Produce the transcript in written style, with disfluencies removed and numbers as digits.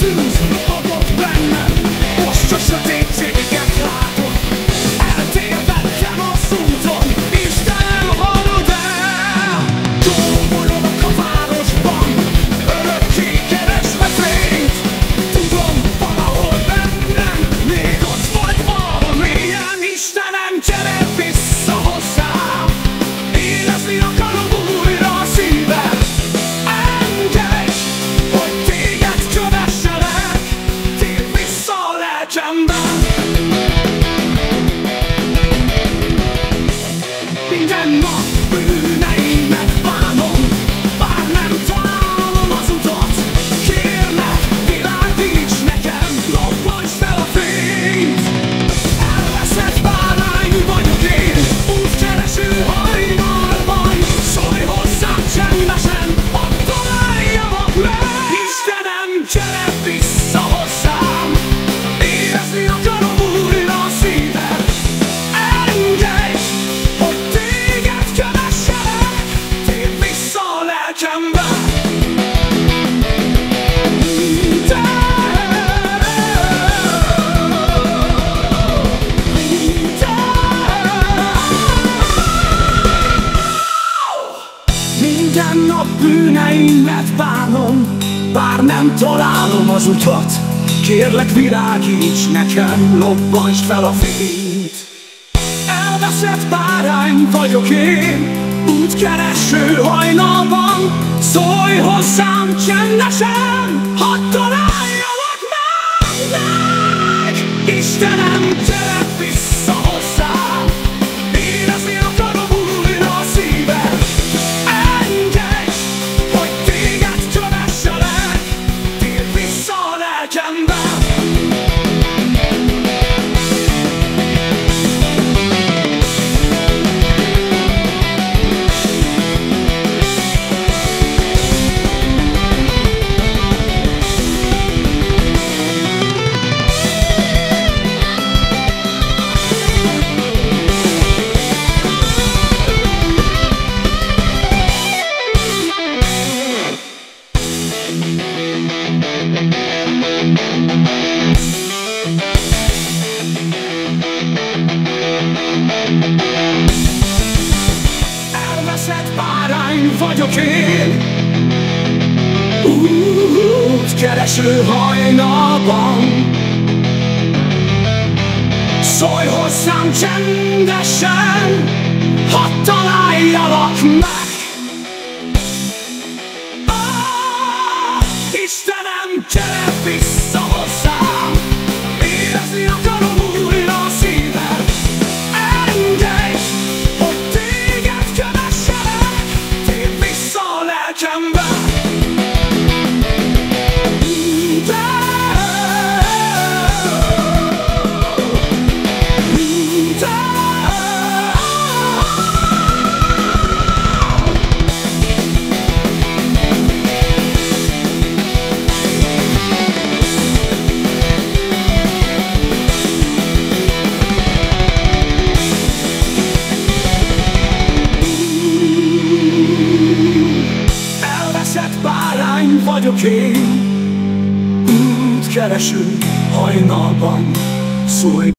tűz adott bennem, most csak sötétséget látok. Eltévedtem az úton, Istenem, hallod el? Csókolodok a városban, örökké keresve fényt. Tudom, valahol bennem még ott vagy valamilyen. Istenem, gyere vissza hozzám, érezni akarom újra a szívem. Engedj, hogy téged kövesselek, térj vissza a lelkembe. Minden nap bűneimet bánom, bár nem találom az utat. Kérlek, világíts nekem, lobbansd fel a fényt. Elveszett bárány vagyok én, útkereső hajnalban. Szólj hozzám csendesen, hadd találjam meg. Istenem, gyere vissza hozzám, érezni akarom újra a szívem. Engedj, hogy téged kövesselek, térj vissza a lelkembe. Minden nap bűneimet bánom, bár nem találom az utat. Kérlek, világíts nekem, lobbansd fel a fényt. Elveszett bárány vagyok én, útkereső hajnalban. Szólj hozzám csendesen, hadd találjalak meg. Istenem, gyere vissza hozzám, érezni akarom újra a szívem. Engedj, hogy téged kövesselek, térj vissza a lelkembe. Elveszett bárány vagyok én, útkereső hajnalban. Szólj hozzám csendesen, hadd találjalak meg. Istenem, gyere vissza hozzám, érezni akarom újra a szívem. Engedj, hogy téged kövesselek, térj vissza a lelkembe. Bárány vagyok én, útkereső hajnalban. Szólj